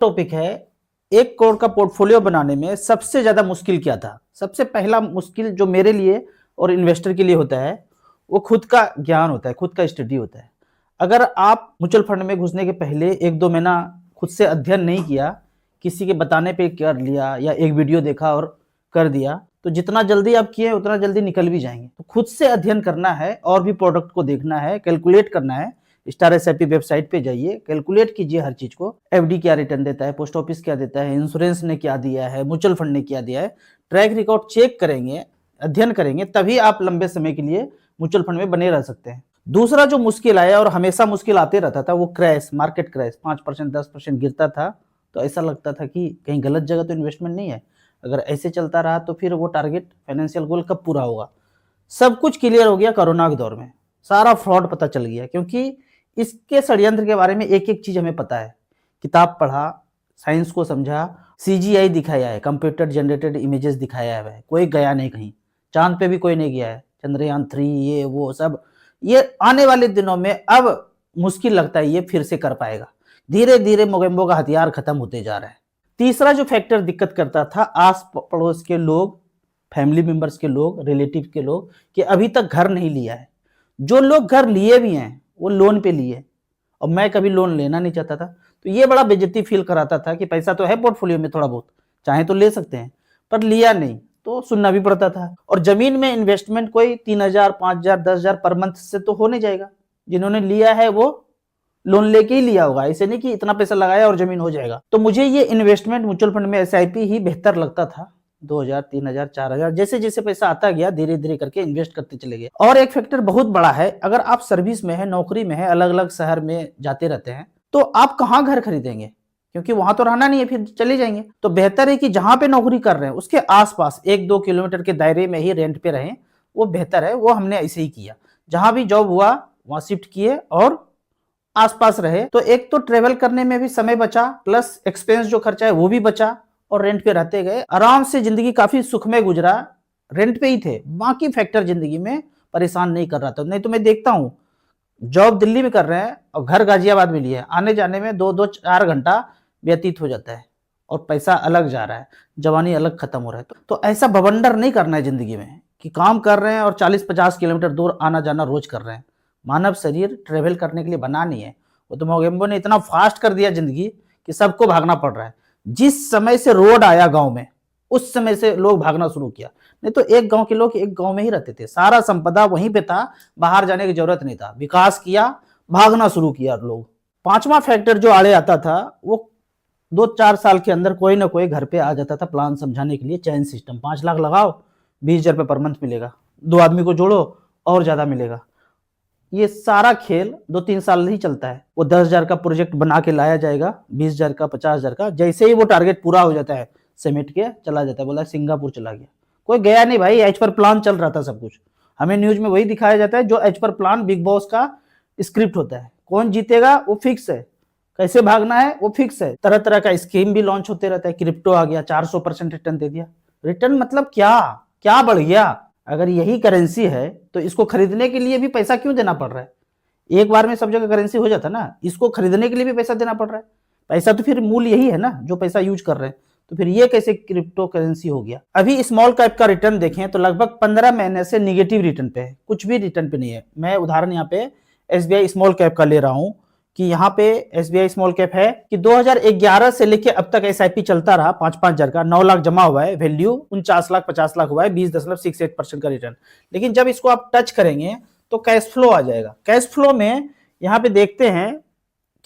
Topic है 1 करोड़ का portfolio बनाने में सबसे ज्यादा मुश्किल क्या था। सबसे पहला मुश्किल जो मेरे लिए और इन्वेस्टर के लिए होता है वो खुद का ज्ञान होता है, खुद का स्टडी होता है। अगर आप म्यूचुअल फंड में घुसने के पहले 1-2 महीना खुद से अध्ययन नहीं किया, किसी के बताने पे कर लिया या एक वीडियो देखा और कर दिया, तो जितना जल्दी आप किए उतना जल्दी निकल भी जाएंगे। तो खुद से अध्ययन करना है और भी प्रोडक्ट को देखना है, कैलकुलेट करना है। स्टार एसआईपी वेबसाइट पे जाइए, कैलकुलेट कीजिए हर चीज को। एफडी क्या रिटर्न देता है, पोस्ट ऑफिस क्या देता है, इंश्योरेंस ने क्या दिया है, म्यूचुअल फंड ने क्या दिया है, ट्रैक रिकॉर्ड चेक करेंगे, अध्ययन करेंगे, तभी आप लंबे समय के लिए म्यूचुअल फंड में बने रह सकते हैं। दूसरा जो मुश्किल आया और हमेशा मुश्किल आते रहता था वो क्रैश, मार्केट क्रैश। 5% 10% गिरता था तो ऐसा लगता था कि कहीं गलत जगह तो इन्वेस्टमेंट नहीं है। अगर ऐसे चलता रहा तो फिर वो टारगेट फाइनेंशियल गोल कब पूरा होगा। सब कुछ क्लियर हो गया कोरोना के दौर में, सारा फ्रॉड पता चल गया, क्योंकि इसके षड्यंत्र के बारे में एक एक चीज हमें पता है। किताब पढ़ा, साइंस को समझा, सीजीआई दिखाया है, कंप्यूटर जनरेटेड इमेजेस दिखाया है, कोई गया नहीं कहीं, चांद पे भी कोई नहीं गया है, चंद्रयान 3 ये वो सब। ये आने वाले दिनों में अब मुश्किल लगता है ये फिर से कर पाएगा। धीरे धीरे मोगेम्बो का हथियार खत्म होते जा रहा है। तीसरा जो फैक्टर दिक्कत करता था, आस पड़ोस के लोग, फैमिली मेंबर्स के लोग, रिलेटिव के लोग, कि अभी तक घर नहीं लिया है। जो लोग घर लिए भी हैं वो लोन पे लिए, और मैं कभी लोन लेना नहीं चाहता था। तो ये बड़ा बेइज्जती फील कराता था कि पैसा तो है पोर्टफोलियो में थोड़ा बहुत, चाहे तो ले सकते हैं, पर लिया नहीं तो सुनना भी पड़ता था। और जमीन में इन्वेस्टमेंट कोई 3,000 5,000 10,000 पर मंथ से तो हो नहीं जाएगा। जिन्होंने लिया है वो लोन लेके ही लिया होगा, ऐसे नहीं कि इतना पैसा लगाया और जमीन हो जाएगा। तो मुझे ये इन्वेस्टमेंट म्यूचुअल फंड में एसआईपी ही बेहतर लगता था। 2,000 3,000 4,000 जैसे जैसे पैसा आता गया धीरे धीरे करके इन्वेस्ट करते चले गए। और एक फैक्टर बहुत बड़ा है, अगर आप सर्विस में है, नौकरी में है, अलग अलग शहर में जाते रहते हैं, तो आप कहाँ घर खरीदेंगे, क्योंकि वहां तो रहना नहीं है, फिर चले जाएंगे। तो बेहतर है कि जहां पे नौकरी कर रहे हैं उसके आसपास 1-2 किलोमीटर के दायरे में ही रेंट पे रहें, वो बेहतर है। वो हमने ऐसे ही किया, जहां भी जॉब हुआ वहां शिफ्ट किए और आसपास रहे। तो एक तो ट्रेवल करने में भी समय बचा, प्लस एक्सपेंस जो खर्चा है वो भी बचा, और रेंट पे रहते गए। आराम से जिंदगी काफी सुखमय गुजरा, रेंट पे ही थे। बाकी फैक्टर जिंदगी में परेशान नहीं कर रहा था। नहीं तो मैं देखता हूं जॉब दिल्ली में कर रहे हैं और घर गाजियाबाद में लिए, आने जाने में 2-4 घंटा व्यतीत हो जाता है, और पैसा अलग जा रहा है, जवानी अलग खत्म हो रहा है। तो ऐसा बवंडर नहीं करना है जिंदगी में कि काम कर रहे हैं और 40-50 किलोमीटर दूर आना जाना रोज कर रहे हैं। मानव शरीर ट्रेवल करने के लिए बना नहीं है। वो तो मोगेम्बो ने इतना फास्ट कर दिया जिंदगी कि सबको भागना पड़ रहा है। जिस समय से रोड आया गांव में, उस समय से लोग भागना शुरू किया। नहीं तो एक गांव के लोग एक गांव में ही रहते थे, सारा संपदा वहीं पे था, बाहर जाने की जरूरत नहीं था। विकास किया, भागना शुरू किया लोग। पांचवा फैक्टर जो आड़े आता था, वो 2-4 साल के अंदर कोई ना कोई घर पे आ जाता था प्लान समझाने के लिए। चैन सिस्टम, 5 लाख लगाओ, 20,000 रुपये पर मंथ मिलेगा, 2 आदमी को जोड़ो और ज्यादा मिलेगा। ये सारा खेल 2-3 साल ही चलता है। वो 10,000 का प्रोजेक्ट बना के लाया जाएगा, 20,000 का, 50,000 का। जैसे ही वो टारगेट पूरा हो जाता है समेट के चला जाता है, बोला सिंगापुर चला गया। कोई गया नहीं भाई, एज पर प्लान चल रहा था सब कुछ। हमें न्यूज में वही दिखाया जाता है जो एज पर प्लान बिग बॉस का स्क्रिप्ट होता है। कौन जीतेगा वो फिक्स है, कैसे भागना है वो फिक्स है। तरह तरह का स्कीम भी लॉन्च होते रहता है। क्रिप्टो आ गया, 400% रिटर्न दे दिया। रिटर्न मतलब क्या क्या बढ़ गया? अगर यही करेंसी है तो इसको खरीदने के लिए भी पैसा क्यों देना पड़ रहा है? एक बार में सब जगह करेंसी हो जाता ना, इसको खरीदने के लिए भी पैसा देना पड़ रहा है। पैसा तो फिर मूल यही है ना, जो पैसा यूज कर रहे हैं। तो फिर ये कैसे क्रिप्टो करेंसी हो गया? अभी स्मॉल कैप का रिटर्न देखें तो लगभग 15 महीने से निगेटिव रिटर्न पे है, कुछ भी रिटर्न पे नहीं है। मैं उदाहरण यहाँ पे एसबीआई स्मॉल कैप का ले रहा हूँ कि यहाँ पे एसबीआई स्मॉल कैप है कि 2011 से लेके अब तक एसआईपी चलता रहा, 5-5 हजार का, 9 लाख जमा हुआ है, वैल्यू 49 लाख 50 लाख हुआ है, 20.68% का रिटर्न। लेकिन जब इसको आप टच करेंगे तो कैश फ्लो आ जाएगा। कैश फ्लो में यहाँ पे देखते हैं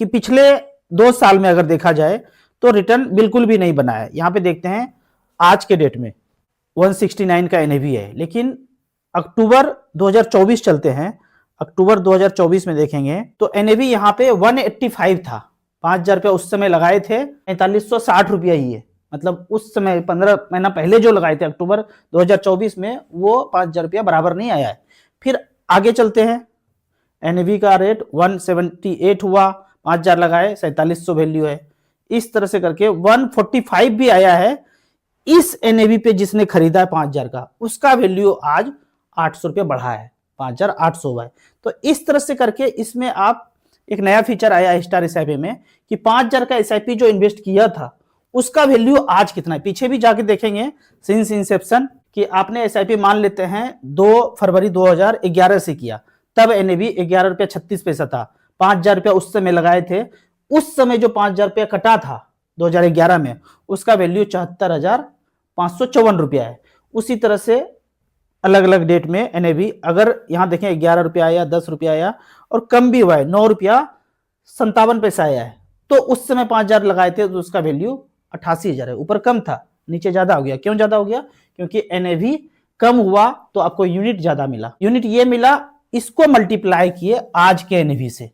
कि पिछले 2 साल में अगर देखा जाए तो रिटर्न बिल्कुल भी नहीं बना है। यहाँ पे देखते हैं आज के डेट में 169 का एनएवी है, लेकिन अक्टूबर 2024 चलते हैं, अक्टूबर 2024 में देखेंगे तो एनएवी यहाँ पे 185 था। 5,000 रुपया उस समय लगाए थे, 4560 रुपया ही है। मतलब उस समय 15 महीना पहले जो लगाए थे अक्टूबर 2024 में, वो 5,000 रुपया बराबर नहीं आया है। फिर आगे चलते हैं, एनएवी का रेट 178 हुआ, 5,000 लगाए, 4700 वैल्यू है। इस तरह से करके 145 भी आया है। इस एनएवी पे जिसने खरीदा है 5,000 का, उसका वैल्यू आज 800 रुपया बढ़ा है, 5,800 हुआ है। तो इस तरह से करके इसमें आप एक नया फीचर आया है स्टार एसआईपी में कि 5,000 का एसआईपी जो इन्वेस्ट किया था उसका वैल्यू आज कितना है। पीछे भी जाके देखेंगे सिंस इंसेप्शन कि आपने एसआईपी मान लेते हैं 2 फरवरी 2011 से किया, तब एनएवी 11 रुपया 36 पैसा था। 5,000 रुपया उस समय लगाए थे, उस समय जो 5,000 रुपया कटा था 2011 में, उसका वैल्यू 74,554 रुपया है। उसी तरह से अलग अलग डेट में एनएवी, अगर यहां देखें 11 रुपया आया, 10 रुपया आया और कम भी हुआ है, 9 रुपया 57 पैसा आया है। तो उस समय 5,000 लगाए थे तो उसका वैल्यू 88,000 है। ऊपर कम था, नीचे ज्यादा हो गया। क्यों ज्यादा हो गया? क्योंकि एनएवी कम हुआ तो आपको यूनिट ज्यादा मिला। यूनिट ये मिला, इसको मल्टीप्लाई किए आज के एनएवी से,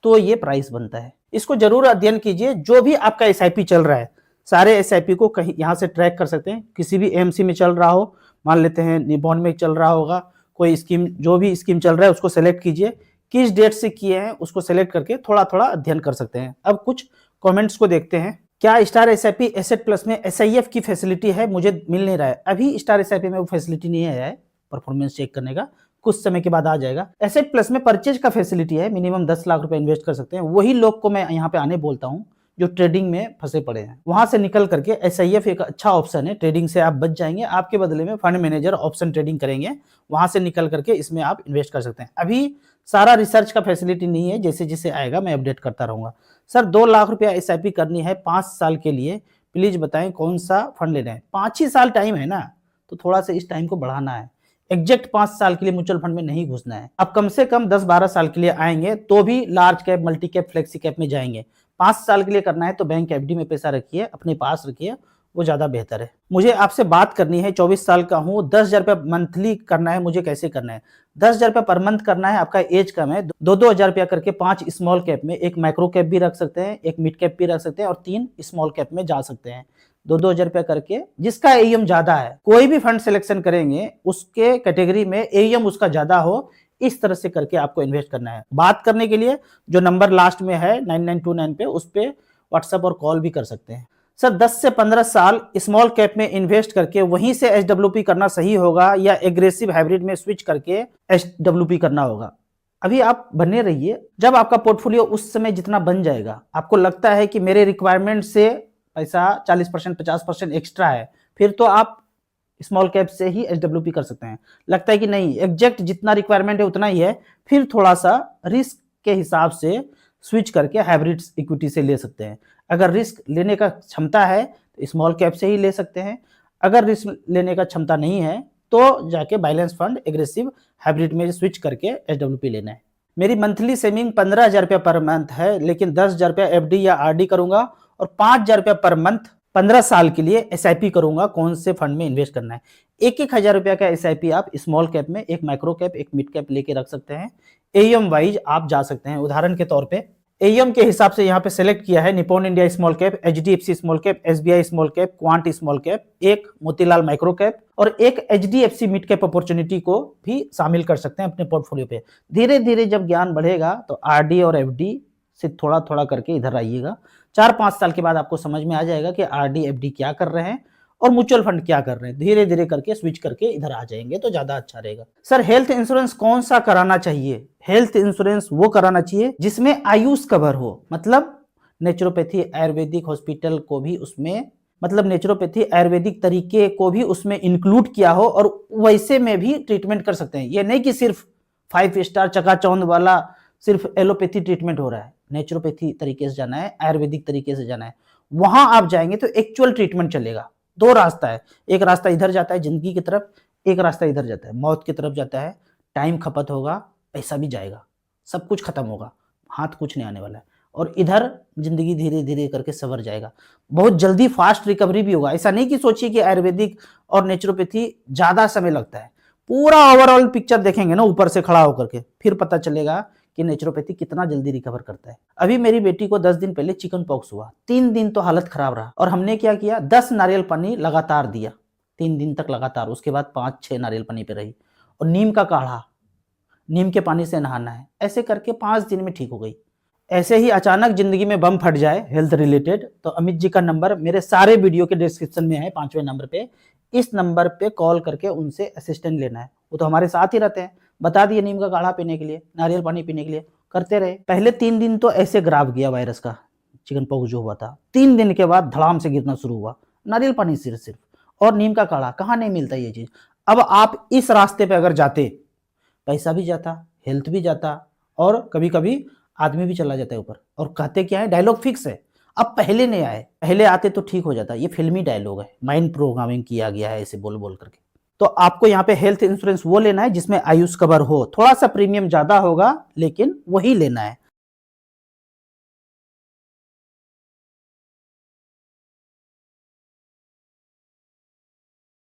तो ये प्राइस बनता है। इसको जरूर अध्ययन कीजिए। जो भी आपका एसआईपी चल रहा है, सारे एसआईपी को कहीं यहां से ट्रैक कर सकते हैं। किसी भी एएमसी में चल रहा हो, मान लेते हैं निबॉन में चल रहा होगा कोई स्कीम, जो भी स्कीम चल रहा है उसको सेलेक्ट कीजिए, किस डेट से किए हैं उसको सेलेक्ट करके थोड़ा थोड़ा अध्ययन कर सकते हैं। अब कुछ कमेंट्स को देखते हैं। क्या स्टार एसआईपी एसेट प्लस में एसआईएफ की फैसिलिटी है? मुझे मिल नहीं रहा है अभी। स्टार एसआईपी में वो फैसिलिटी नहीं आया है परफॉर्मेंस चेक करने का, कुछ समय के बाद आ जाएगा। एसेट प्लस में परचेज का फैसिलिटी है, मिनिमम 10 लाख रुपए इन्वेस्ट कर सकते हैं। वही लोग को मैं यहाँ पे आने बोलता हूँ जो ट्रेडिंग में फंसे पड़े हैं। वहां से निकल करके एसआईएफ एक अच्छा ऑप्शन है, ट्रेडिंग से आप बच जाएंगे। आपके बदले में फंड मैनेजर ऑप्शन ट्रेडिंग करेंगे, वहां से निकल करके इसमें आप इन्वेस्ट कर सकते हैं। अभी सारा रिसर्च का फैसिलिटी नहीं है, जैसे जैसे आएगा मैं अपडेट करता रहूंगा। सर 2 लाख रुपया एसआईपी करनी है 5 साल के लिए, प्लीज बताएं कौन सा फंड लेना है। 5 ही साल टाइम है ना, तो थोड़ा सा इस टाइम को बढ़ाना है। एग्जैक्ट 5 साल के लिए म्यूचुअल फंड में नहीं घुसना है। अब कम से कम 10-12 साल के लिए आएंगे तो भी large cap, multi cap, flexi cap में जाएंगे। 5 साल के लिए करना है तो बैंक एफडी में पैसा रखिए, अपने पास रखिए, वो ज्यादा बेहतर है। मुझे आपसे बात करनी है, 24 साल का हूँ, 10,000 रुपया मंथली करना है, मुझे कैसे करना है? 10,000 रुपया पर मंथ करना है, आपका एज कम है, 2-2 हजार रुपया करके 5 स्मॉल कैप में, एक माइक्रो कैप भी रख सकते हैं, एक मिड कैप भी रख सकते हैं और 3 स्मॉल कैप में जा सकते हैं। 2-2 हजार रुपया करके, जिसका एईएम ज्यादा है, कोई भी फंड सिलेक्शन करेंगे उसके कैटेगरी में एईएम उसका ज्यादा हो, इस तरह से करके आपको इन्वेस्ट करना है। बात करने के लिए जो नंबर लास्ट में है 9929 पे, उस पे व्हाट्सएप और कॉल भी कर सकते हैं। सर 10 से 15 साल स्मॉल कैप में इन्वेस्ट करके वहीं से एसडब्ल्यूपी करना सही होगा या एग्रेसिव हाइब्रिड में स्विच करके एसडब्ल्यूपी करना होगा? अभी आप बने रहिए, जब आपका पोर्टफोलियो उस समय जितना बन जाएगा, आपको लगता है कि मेरे रिक्वायरमेंट से पैसा 40% 50% एक्स्ट्रा है, फिर तो आप स्मॉल कैप से ही एसडब्ल्यूपी कर सकते हैं। लगता है कि नहीं, एग्जैक्ट जितना रिक्वायरमेंट है उतना ही है, फिर थोड़ा सा रिस्क के हिसाब से स्विच करके हाइब्रिड इक्विटी से ले सकते हैं। अगर रिस्क लेने का क्षमता है तो स्मॉल कैप से ही ले सकते हैं, अगर रिस्क लेने का क्षमता नहीं है तो जाके बैलेंस फंड एग्रेसिव हाइब्रिड में स्विच करके एसडब्ल्यूपी लेना है। मेरी मंथली सेविंग 15,000 रुपया पर मंथ है, लेकिन 10,000 रुपया एफडी या आरडी करूंगा और 5,000 रुपया पर मंथ 15 साल के लिए एसआईपी करूंगा। कौन से फंड में इन्वेस्ट करना है? 1-1 हजार रुपया का एसआईपी आप स्मॉल कैप में, एक माइक्रो कैप, एक मिड कैप लेके रख सकते हैं। एईएम वाइज आप जा सकते हैं। उदाहरण के तौर पे एईएम के हिसाब से यहाँ पे सेलेक्ट किया है Nippon India small cap, HDFC small cap, SBI small cap, quant small cap, एक मोतीलाल माइक्रो कैप और एक एचडीएफसी मिड कैप अपॉर्चुनिटी को भी शामिल कर सकते हैं अपने पोर्टफोलियो पे। धीरे धीरे जब ज्ञान बढ़ेगा तो आरडी और एफडी से थोड़ा थोड़ा करके इधर आइएगा। 4-5 साल के बाद आपको समझ में आ जाएगा कि आरडी एफडी क्या कर रहे हैं और म्यूचुअल फंड क्या कर रहे हैं। धीरे धीरे करके स्विच करके इधर आ जाएंगे तो ज्यादा अच्छा रहेगा। सर हेल्थ इंश्योरेंस कौन सा कराना चाहिए? हेल्थ इंश्योरेंस वो कराना चाहिए जिसमें आयुष कवर हो, मतलब नेचुरोपैथी आयुर्वेदिक हॉस्पिटल को भी उसमें, मतलब नेचुरोपैथी आयुर्वेदिक तरीके को भी उसमें इंक्लूड किया हो और वैसे में भी ट्रीटमेंट कर सकते हैं। ये नहीं कि सिर्फ 5 स्टार चकाचौंध वाला सिर्फ एलोपैथी ट्रीटमेंट हो रहा है। नेचुरोपैथी तरीके से जाना है, आयुर्वेदिक तरीके से जाना है, वहां आप जाएंगे तो एक्चुअल ट्रीटमेंट चलेगा। 2 रास्ता है, एक रास्ता इधर जाता है जिंदगी की तरफ, एक रास्ता इधर जाता है मौत की तरफ जाता है। टाइम खपत होगा, पैसा भी जाएगा, सब कुछ खत्म होगा, हाथ कुछ नहीं आने वाला है। और इधर जिंदगी धीरे धीरे करके सवर जाएगा, बहुत जल्दी फास्ट रिकवरी भी होगा। ऐसा नहीं कि सोचिए कि आयुर्वेदिक और नेचुरोपैथी ज्यादा समय लगता है। पूरा ओवरऑल पिक्चर देखेंगे ना ऊपर से खड़ा होकर के, फिर पता चलेगा कि नेचुरोपैथी कितना जल्दी रिकवर करता है। अभी मेरी बेटी को 10 दिन पहले चिकन पॉक्स हुआ, 3 दिन तो हालत खराब रहा और हमने क्या किया, 10 नारियल पानी लगातार दिया 3 दिन तक लगातार। उसके बाद 5-6 नारियल पानी पे रही और नीम का काढ़ा, नीम के पानी से नहाना है, ऐसे करके 5 दिन में ठीक हो गई। ऐसे ही अचानक जिंदगी में बम फट जाए हेल्थ रिलेटेड तो अमित जी का नंबर मेरे सारे वीडियो के डिस्क्रिप्शन में है, 5वें नंबर पे। इस नंबर पे कॉल करके उनसे असिस्टेंट लेना है, वो तो हमारे साथ ही रहते हैं। बता दिए नीम का काढ़ा पीने के लिए, नारियल पानी पीने के लिए, करते रहे। पहले 3 दिन तो ऐसे ग्राफ गया वायरस का, चिकन पॉक्स जो हुआ था। 3 दिन के बाद धड़ाम से गिरना शुरू हुआ। नारियल पानी सिर्फ और नीम का काढ़ा, कहाँ नहीं मिलता ये चीज़। अब आप इस रास्ते पे अगर जाते, पैसा भी जाता, हेल्थ भी जाता और कभी-कभी आदमी भी चला जाता है ऊपर। और कहते क्या है, डायलॉग फिक्स है, अब पहले नहीं आए, पहले आते तो ठीक हो जाता। ये फिल्मी डायलॉग है, माइंड प्रोग्रामिंग किया गया है ऐसे बोल-बोल करके। तो आपको यहाँ पे हेल्थ इंश्योरेंस वो लेना है जिसमें आयुष कवर हो, थोड़ा सा प्रीमियम ज़्यादा होगा लेकिन वही लेना है।